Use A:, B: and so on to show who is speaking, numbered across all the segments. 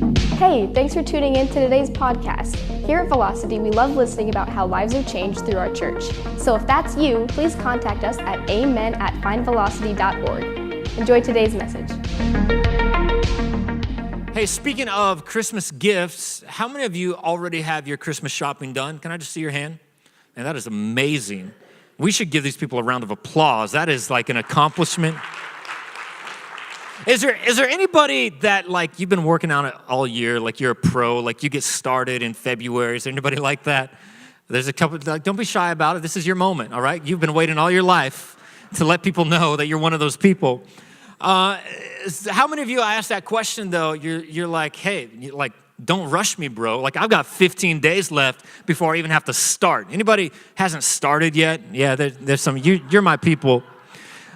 A: Hey, thanks for tuning in to today's podcast. Here at Velocity, we love listening about how lives are changed through our church. So if that's you, please contact us at amen@findvelocity.org. Enjoy today's message.
B: Hey, speaking of Christmas gifts, how many of you already have your Christmas shopping done? Can I just see your hand? Man, that is amazing. We should give these people a round of applause. That is like an accomplishment. Is there anybody that like you've been working on it all year, like you're a pro, like you get started in February? Is there anybody like that? There's a couple, like, don't be shy about it. This is your moment, all right? You've been waiting all your life to let people know that you're one of those people. How many of you, I asked that question though, you're like, hey, don't rush me, bro. Like I've got 15 days left before I even have to start. Anybody hasn't started yet? Yeah, there's some, you're my people.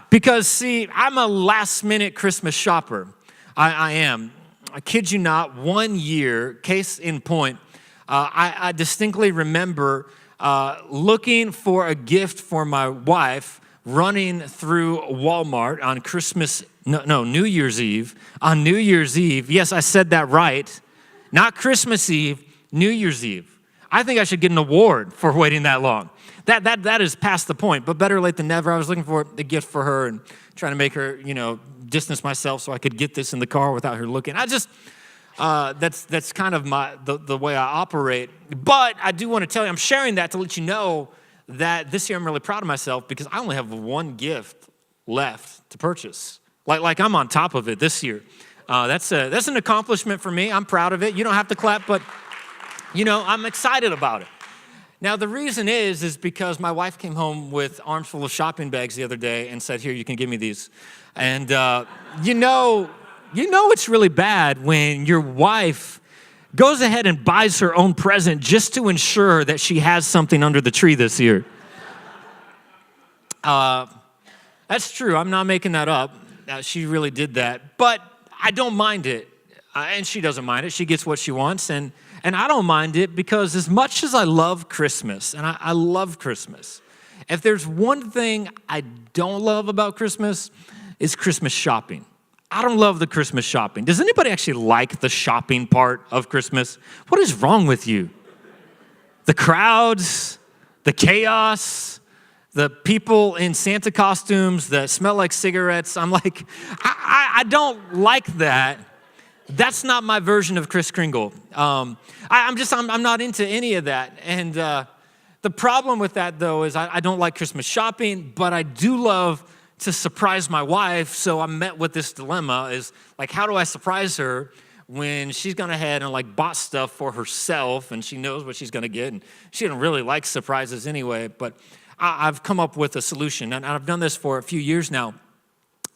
B: Because, see, I'm a last-minute Christmas shopper. I am. I kid you not, 1 year, case in point, I distinctly remember looking for a gift for my wife, running through Walmart on New Year's Eve. On New Year's Eve, yes, I said that right. Not Christmas Eve, New Year's Eve. I think I should get an award for waiting that long. That is past the point, but better late than never. I was looking for a gift for her and trying to make her, distance myself so I could get this in the car without her looking. That's kind of the way I operate. But I do want to tell you, I'm sharing that to let you know that this year I'm really proud of myself because I only have one gift left to purchase. Like I'm on top of it this year. That's an accomplishment for me. I'm proud of it. You don't have to clap, but I'm excited about it. Now, the reason is because my wife came home with arms full of shopping bags the other day and said, here, you can give me these. And you know it's really bad when your wife goes ahead and buys her own present just to ensure that she has something under the tree this year. That's true. I'm not making that up. She really did that. But I don't mind it. And she doesn't mind it. She gets what she wants. And I don't mind it because as much as I love Christmas, and I love Christmas, if there's one thing I don't love about Christmas, it's Christmas shopping. I don't love the Christmas shopping. Does anybody actually like the shopping part of Christmas? What is wrong with you? The crowds, the chaos, the people in Santa costumes that smell like cigarettes. I'm like, I don't like that. That's not my version of Kris Kringle. I'm not into any of that. And the problem with that, though, is I don't like Christmas shopping, but I do love to surprise my wife. So I'm met with this dilemma is like, how do I surprise her when she's gone ahead and like bought stuff for herself and she knows what she's going to get. And she doesn't really like surprises anyway, but I've come up with a solution. And I've done this for a few years now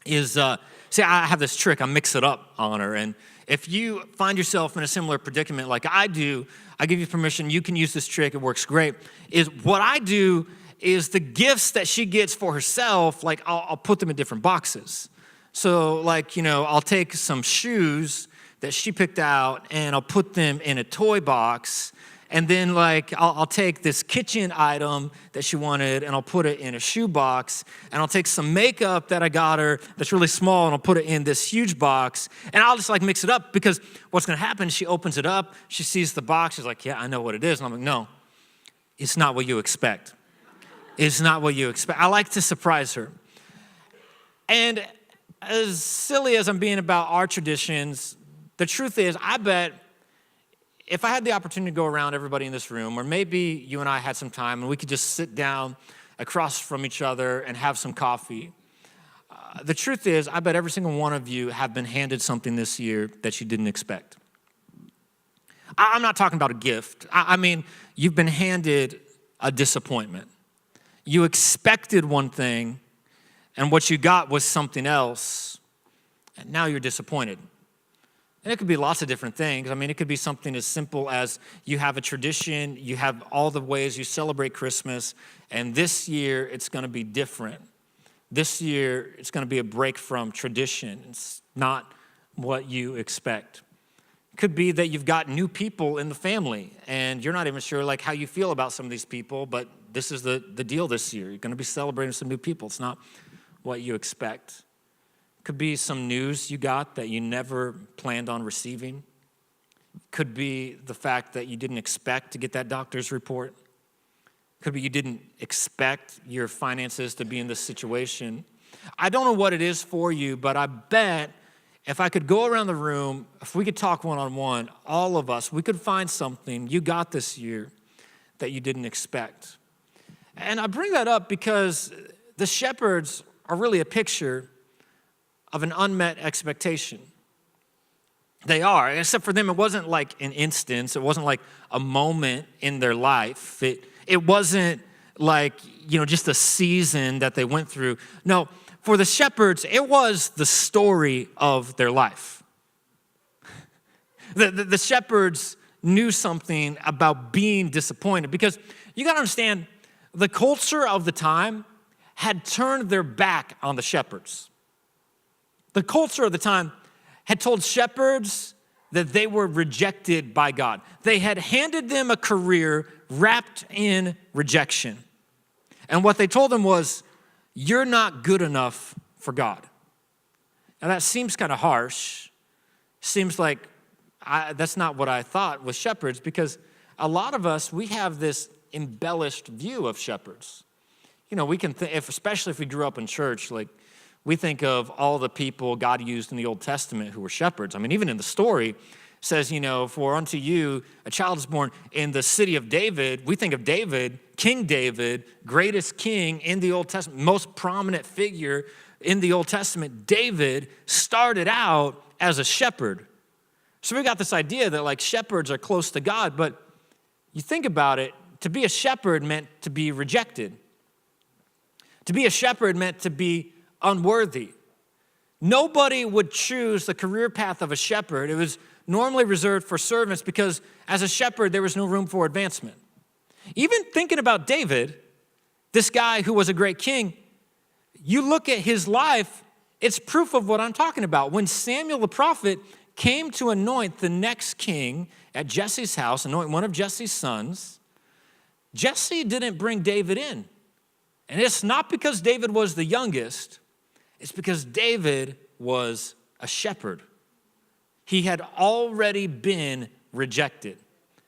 B: is, I have this trick. I mix it up on her. And if you find yourself in a similar predicament like I do, I give you permission. You can use this trick. It works great. Is what I do is the gifts that she gets for herself, like I'll put them in different boxes. So like, I'll take some shoes that she picked out and I'll put them in a toy box. And then like, I'll take this kitchen item that she wanted and I'll put it in a shoe box. And I'll take some makeup that I got her that's really small and I'll put it in this huge box. And I'll just like mix it up because what's gonna happen, she opens it up, she sees the box, she's like, yeah, I know what it is. And I'm like, no, it's not what you expect. It's not what you expect. I like to surprise her. And as silly as I'm being about our traditions, the truth is, I bet if I had the opportunity to go around everybody in this room, or maybe you and I had some time and we could just sit down across from each other and have some coffee. The truth is, I bet every single one of you have been handed something this year that you didn't expect. I'm not talking about a gift. I mean, you've been handed a disappointment. You expected one thing, and what you got was something else, and now you're disappointed. And it could be lots of different things. I mean, it could be something as simple as you have a tradition, you have all the ways you celebrate Christmas, and this year it's going to be different. This year it's going to be a break from tradition. It's not what you expect. It could be that you've got new people in the family, and you're not even sure like how you feel about some of these people, but this is the deal this year. You're going to be celebrating some new people. It's not what you expect. Could be some news you got that you never planned on receiving. Could be the fact that you didn't expect to get that doctor's report. Could be you didn't expect your finances to be in this situation. I don't know what it is for you, but I bet if I could go around the room, if we could talk one-on-one, all of us, we could find something you got this year that you didn't expect. And I bring that up because the shepherds are really a picture of an unmet expectation. They are, except for them, it wasn't like an instance. It wasn't like a moment in their life. It wasn't like, just a season that they went through. No, for the shepherds, it was the story of their life. The shepherds knew something about being disappointed because you got to understand, the culture of the time had turned their back on the shepherds. The culture of the time had told shepherds that they were rejected by God. They had handed them a career wrapped in rejection. And what they told them was, you're not good enough for God. Now that seems kind of harsh. Seems like that's not what I thought with shepherds, because a lot of us, we have this embellished view of shepherds. We can especially if we grew up in church, like we think of all the people God used in the Old Testament who were shepherds. I mean, even in the story, it says, for unto you a child is born in the city of David. We think of David, King David, greatest king in the Old Testament, most prominent figure in the Old Testament. David started out as a shepherd. So we got this idea that like shepherds are close to God, but you think about it, to be a shepherd meant to be rejected. To be a shepherd meant to be unworthy. Nobody would choose the career path of a shepherd. It was normally reserved for servants because as a shepherd, there was no room for advancement. Even thinking about David, this guy who was a great king, you look at his life, it's proof of what I'm talking about. When Samuel the prophet came to anoint the next king at Jesse's house, anoint one of Jesse's sons, Jesse didn't bring David in. And it's not because David was the youngest, it's because David was a shepherd. He had already been rejected.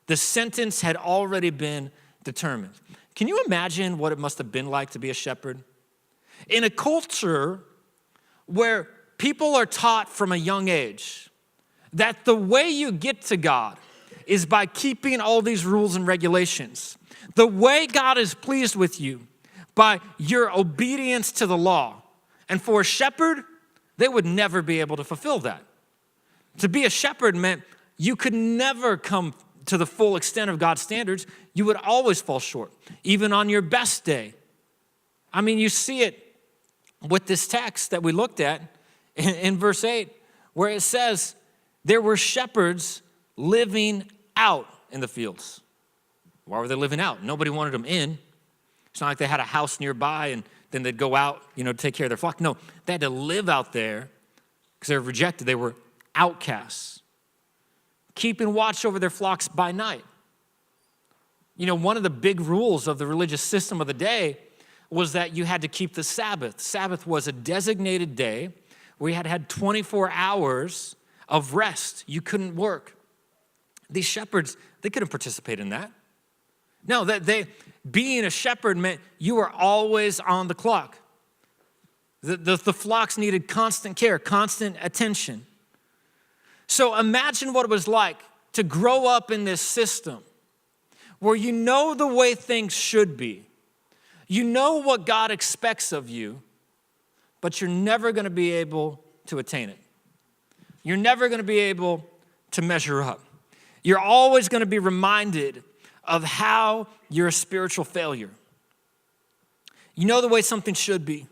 B: The sentence had already been determined. Can you imagine what it must have been like to be a shepherd? In a culture where people are taught from a young age that the way you get to God is by keeping all these rules and regulations. The way God is pleased with you by your obedience to the law. And for a shepherd, they would never be able to fulfill that. To be a shepherd meant you could never come to the full extent of God's standards. You would always fall short, even on your best day. I mean, you see it with this text that we looked at in verse 8, where it says, there were shepherds living out in the fields. Why were they living out? Nobody wanted them in. It's not like they had a house nearby and then they'd go out, to take care of their flock. No, they had to live out there because they were rejected. They were outcasts, keeping watch over their flocks by night. One of the big rules of the religious system of the day was that you had to keep the Sabbath. Sabbath was a designated day where you had 24 hours of rest. You couldn't work. These shepherds, they couldn't participate in that. No, being a shepherd meant you were always on the clock. The flocks needed constant care, constant attention. So imagine what it was like to grow up in this system where you know the way things should be. You know what God expects of you, but you're never going to be able to attain it. You're never going to be able to measure up. You're always going to be reminded of how you're a spiritual failure. You know the way something should be.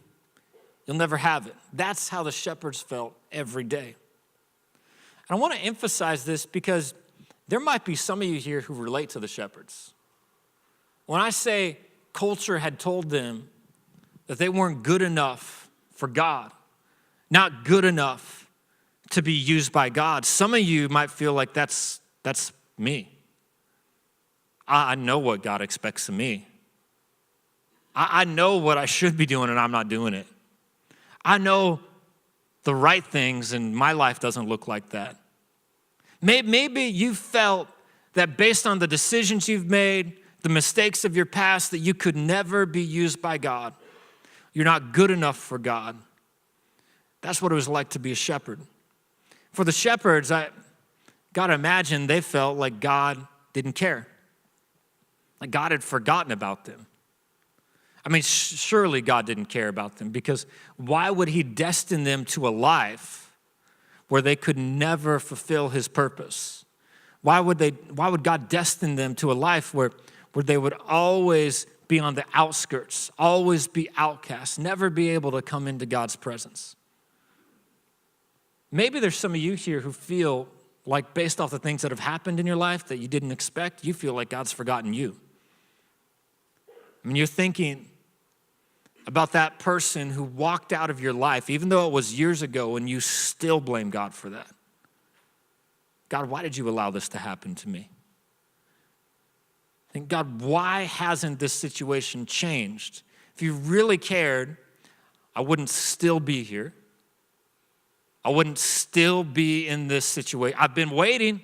B: You'll never have it. That's how the shepherds felt every day. And I want to emphasize this because there might be some of you here who relate to the shepherds. When I say culture had told them that they weren't good enough for God, not good enough to be used by God, some of you might feel like that's me. I know what God expects of me. I know what I should be doing and I'm not doing it. I know the right things and my life doesn't look like that. Maybe you felt that based on the decisions you've made, the mistakes of your past, that you could never be used by God. You're not good enough for God. That's what it was like to be a shepherd. For the shepherds, I gotta imagine they felt like God didn't care. Like God had forgotten about them. I mean, surely God didn't care about them, because why would he destine them to a life where they could never fulfill his purpose? Why would God destine them to a life where they would always be on the outskirts, always be outcasts, never be able to come into God's presence? Maybe there's some of you here who feel like, based off the things that have happened in your life that you didn't expect, you feel like God's forgotten you. I mean, you're thinking about that person who walked out of your life, even though it was years ago, and you still blame God for that. God, why did you allow this to happen to me? Think, God, why hasn't this situation changed? If you really cared, I wouldn't still be here. I wouldn't still be in this situation. I've been waiting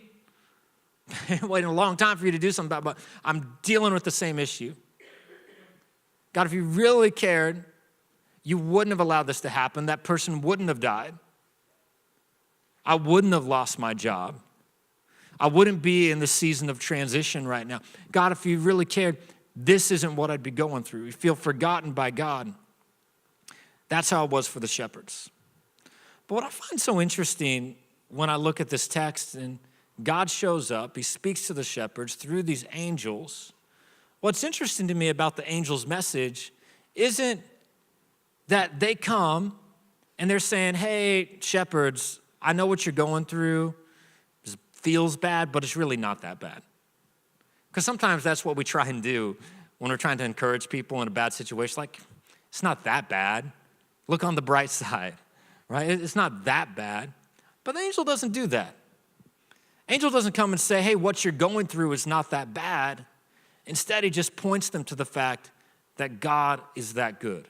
B: a long time for you to do something about it, but I'm dealing with the same issue. God, if you really cared, you wouldn't have allowed this to happen. That person wouldn't have died. I wouldn't have lost my job. I wouldn't be in the season of transition right now. God, if you really cared, this isn't what I'd be going through. You feel forgotten by God. That's how it was for the shepherds. But what I find so interesting when I look at this text and God shows up, he speaks to the shepherds through these angels. What's interesting to me about the angel's message isn't that they come and they're saying, hey, shepherds, I know what you're going through. It feels bad, but it's really not that bad. Because sometimes that's what we try and do when we're trying to encourage people in a bad situation. Like, it's not that bad. Look on the bright side, right? It's not that bad. But the angel doesn't do that. Angel doesn't come and say, hey, what you're going through is not that bad. Instead, he just points them to the fact that God is that good.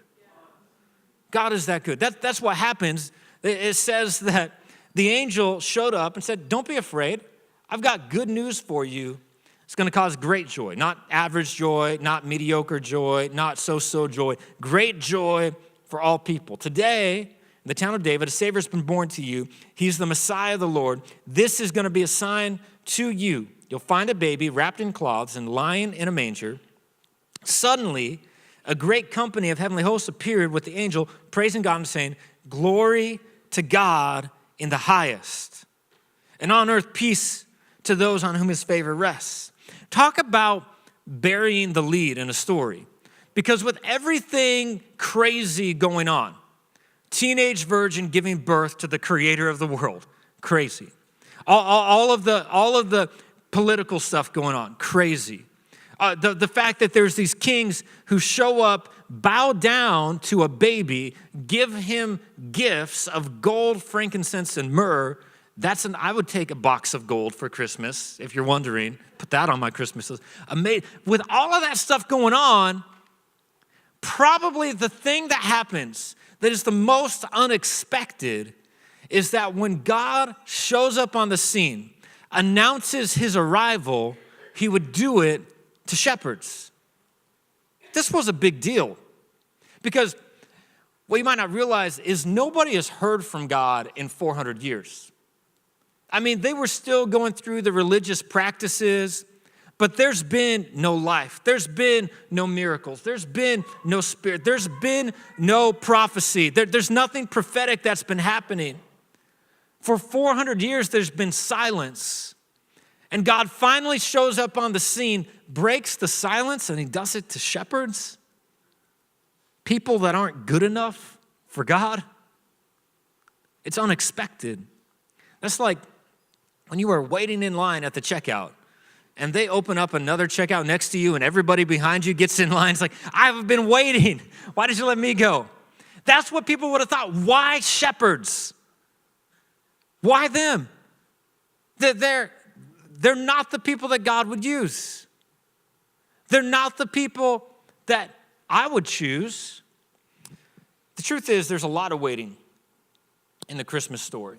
B: God is that good. That's what happens. It says that the angel showed up and said, don't be afraid. I've got good news for you. It's going to cause great joy, not average joy, not mediocre joy, not so-so joy. Great joy for all people. Today, in the town of David, a Savior has been born to you. He's the Messiah of the Lord. This is going to be a sign to you. You'll find a baby wrapped in cloths and lying in a manger. Suddenly, a great company of heavenly hosts appeared with the angel, praising God and saying, glory to God in the highest, and on earth peace to those on whom his favor rests. Talk about burying the lead in a story. Because with everything crazy going on, teenage virgin giving birth to the creator of the world, crazy. All of the political stuff going on, crazy. The fact that there's these kings who show up, bow down to a baby, give him gifts of gold, frankincense, and myrrh. I would take a box of gold for Christmas, if you're wondering. Put that on my Christmas list. With all of that stuff going on, probably the thing that happens that is the most unexpected is that when God shows up on the scene, announces his arrival, he would do it to shepherds. This was a big deal because what you might not realize is nobody has heard from God in 400 years. I mean, they were still going through the religious practices, but there's been no life. There's been no miracles. There's been no spirit. There's been no prophecy. There's nothing prophetic that's been happening. For 400 years, there's been silence. And God finally shows up on the scene, breaks the silence, and he does it to shepherds. People that aren't good enough for God. It's unexpected. That's like when you are waiting in line at the checkout and they open up another checkout next to you and everybody behind you gets in line. It's like, I've been waiting. Why did you let me go? That's what people would have thought. Why shepherds? Why them? They're not the people that God would use. They're not the people that I would choose. The truth is, there's a lot of waiting in the Christmas story.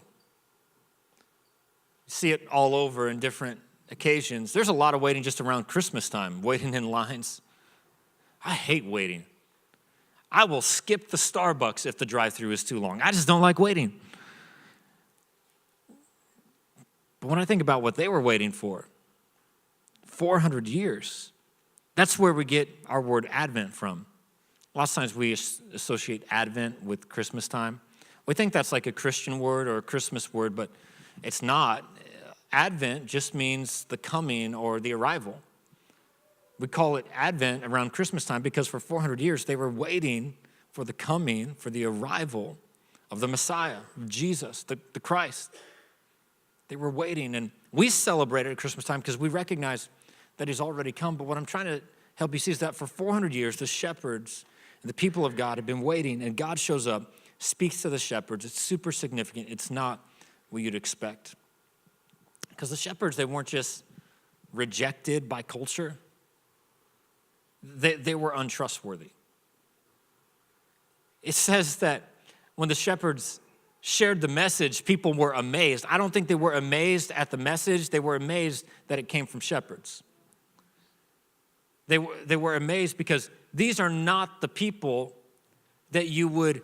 B: see it all over in different occasions. There's a lot of waiting just around Christmas time, waiting in lines. I hate waiting. I will skip the Starbucks if the drive-thru is too long. I just don't like waiting. But when I think about what they were waiting for, 400 years, that's where we get our word Advent from. Lots of times we associate Advent with Christmas time. We think that's like a Christian word or a Christmas word, but it's not. Advent just means the coming or the arrival. We call it Advent around Christmas time because for 400 years they were waiting for the coming, for the arrival of the Messiah, of Jesus, the Christ. They were waiting, and we celebrate it at Christmas time because we recognize that he's already come. But what I'm trying to help you see is that for 400 years, the shepherds and the people of God have been waiting, and God shows up, speaks to the shepherds. It's super significant. It's not what you'd expect. Because the shepherds, they weren't just rejected by culture. They were untrustworthy. It says that when the shepherds shared the message, people were amazed. I don't think they were amazed at the message. They were amazed that it came from shepherds. They were amazed because these are not the people that you would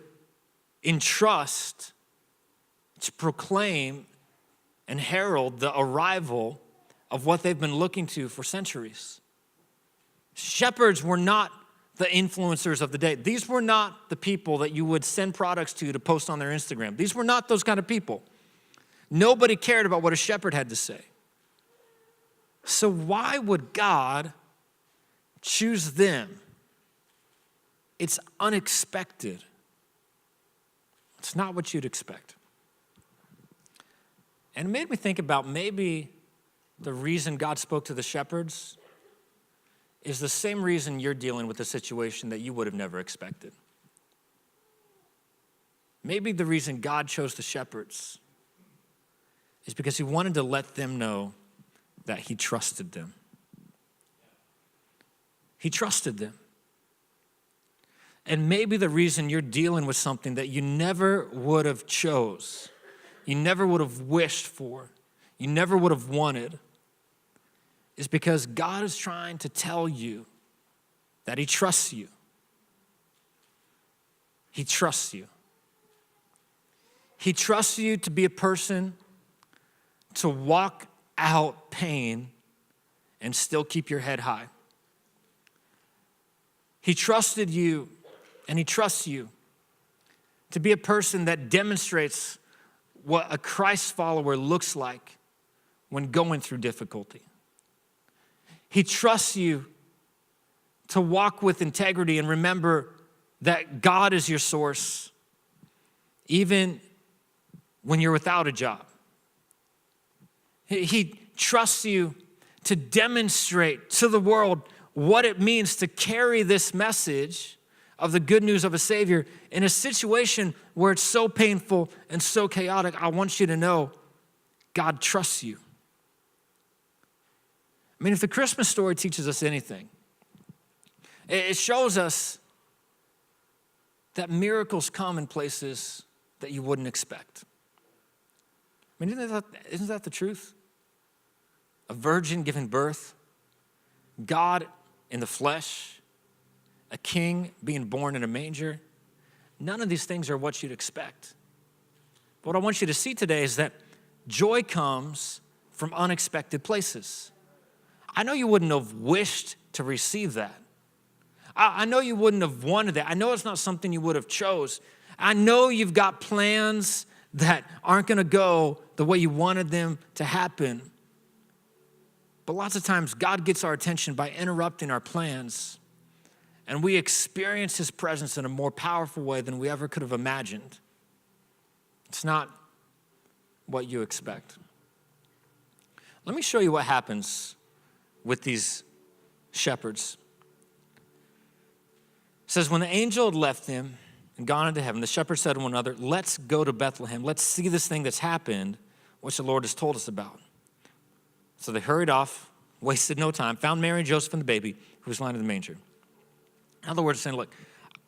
B: entrust to proclaim and herald the arrival of what they've been looking to for centuries. Shepherds were not the influencers of the day. These were not the people that you would send products to post on their Instagram. These were not those kind of people. Nobody cared about what a shepherd had to say. So why would God choose them? It's unexpected. It's not what you'd expect. And it made me think about maybe the reason God spoke to the shepherds is the same reason you're dealing with a situation that you would have never expected. Maybe the reason God chose the shepherds is because he wanted to let them know that he trusted them. He trusted them. And maybe the reason you're dealing with something that you never would have chose, you never would have wished for, you never would have wanted, is because God is trying to tell you that he trusts you. He trusts you. He trusts you to be a person to walk out pain and still keep your head high. He trusted you, and he trusts you to be a person that demonstrates what a Christ follower looks like when going through difficulty. He trusts you to walk with integrity and remember that God is your source, even when you're without a job. He trusts you to demonstrate to the world what it means to carry this message of the good news of a Savior in a situation where it's so painful and so chaotic. I want you to know God trusts you. I mean, if the Christmas story teaches us anything, it shows us that miracles come in places that you wouldn't expect. I mean, isn't that the truth? A virgin giving birth, God in the flesh, a king being born in a manger. None of these things are what you'd expect. But what I want you to see today is that joy comes from unexpected places. I know you wouldn't have wished to receive that. I know you wouldn't have wanted that. I know it's not something you would have chose. I know you've got plans that aren't going to go the way you wanted them to happen. But lots of times God gets our attention by interrupting our plans, and we experience his presence in a more powerful way than we ever could have imagined. It's not what you expect. Let me show you what happens with these shepherds. It says, when the angel had left them and gone into heaven, the shepherds said to one another, let's go to Bethlehem. Let's see this thing that's happened, which the Lord has told us about. So they hurried off, wasted no time, found Mary and Joseph and the baby who was lying in the manger. In other words, saying, look,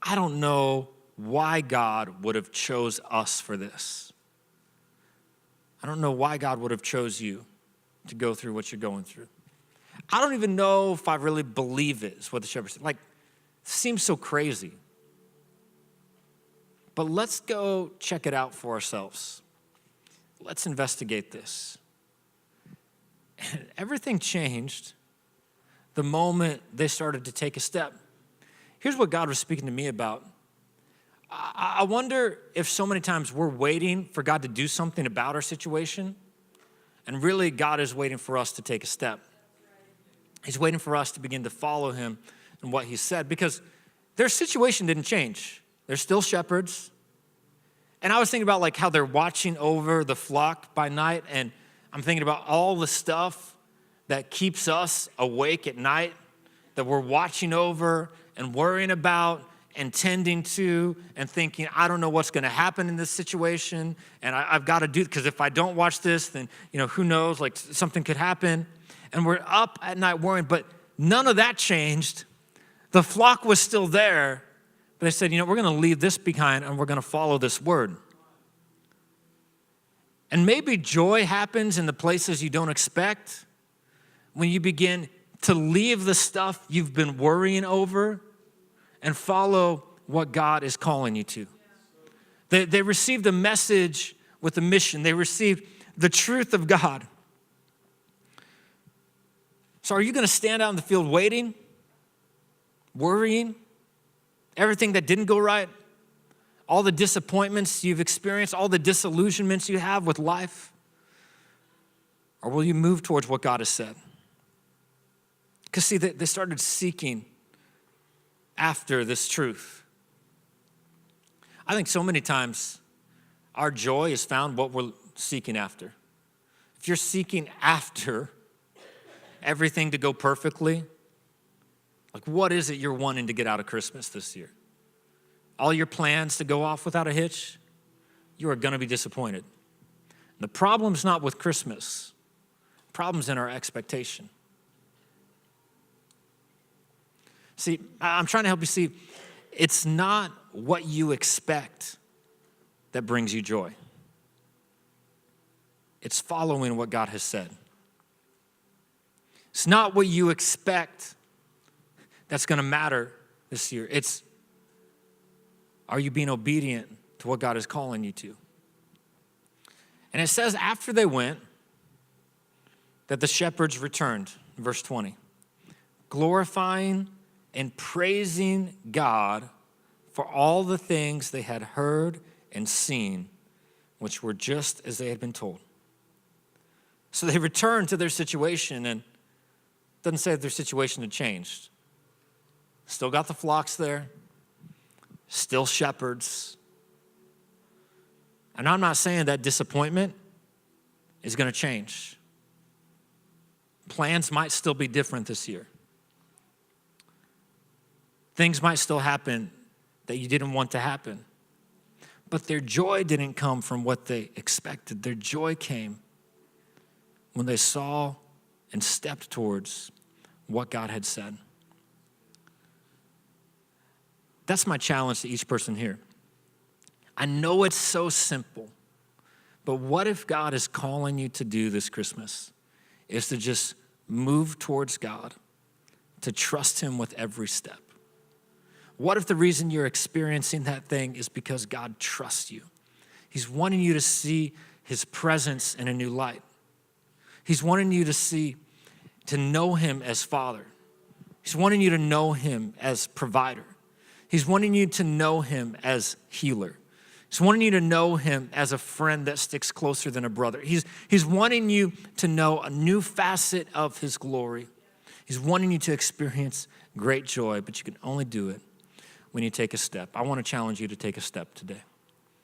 B: I don't know why God would have chose us for this. I don't know why God would have chose you to go through what you're going through. I don't even know if I really believe it, is what the shepherd said. Like, it seems so crazy. But let's go check it out for ourselves. Let's investigate this. And everything changed the moment they started to take a step. Here's what God was speaking to me about. I wonder if so many times we're waiting for God to do something about our situation, and really God is waiting for us to take a step. He's waiting for us to begin to follow him and what he said, because their situation didn't change. They're still shepherds. And I was thinking about like how they're watching over the flock by night, and I'm thinking about all the stuff that keeps us awake at night, that we're watching over and worrying about and tending to and thinking, I don't know what's going to happen in this situation, and I've got to do it, because if I don't watch this, then, who knows, like something could happen. And we're up at night worrying, but none of that changed. The flock was still there, but they said, we're going to leave this behind and we're going to follow this word. And maybe joy happens in the places you don't expect, when you begin to leave the stuff you've been worrying over and follow what God is calling you to. They received a message with a mission. They received the truth of God. So are you going to stand out in the field waiting, worrying, everything that didn't go right, all the disappointments you've experienced, all the disillusionments you have with life? Or will you move towards what God has said? Because see, they started seeking after this truth. I think so many times our joy is found what we're seeking after. If you're seeking after everything to go perfectly, like what is it you're wanting to get out of Christmas this year? All your plans to go off without a hitch? You are going to be disappointed. The problem's not with Christmas. The problem's in our expectation. See, I'm trying to help you see, it's not what you expect that brings you joy. It's following what God has said. It's not what you expect that's going to matter this year. It's, are you being obedient to what God is calling you to? And it says after they went that the shepherds returned, verse 20, glorifying and praising God for all the things they had heard and seen, which were just as they had been told. So they returned to their situation, and it doesn't say that their situation had changed. Still got the flocks there, still shepherds. And I'm not saying that disappointment is going to change. Plans might still be different this year. Things might still happen that you didn't want to happen. But their joy didn't come from what they expected. Their joy came when they saw and stepped towards what God had said. That's my challenge to each person here. I know it's so simple, but what if God is calling you to do this Christmas is to just move towards God, to trust him with every step? What if the reason you're experiencing that thing is because God trusts you? He's wanting you to see his presence in a new light. He's wanting you to know him as Father. He's wanting you to know him as provider. He's wanting you to know him as healer. He's wanting you to know him as a friend that sticks closer than a brother. He's wanting you to know a new facet of his glory. He's wanting you to experience great joy, but you can only do it when you take a step. I want to challenge you to take a step today.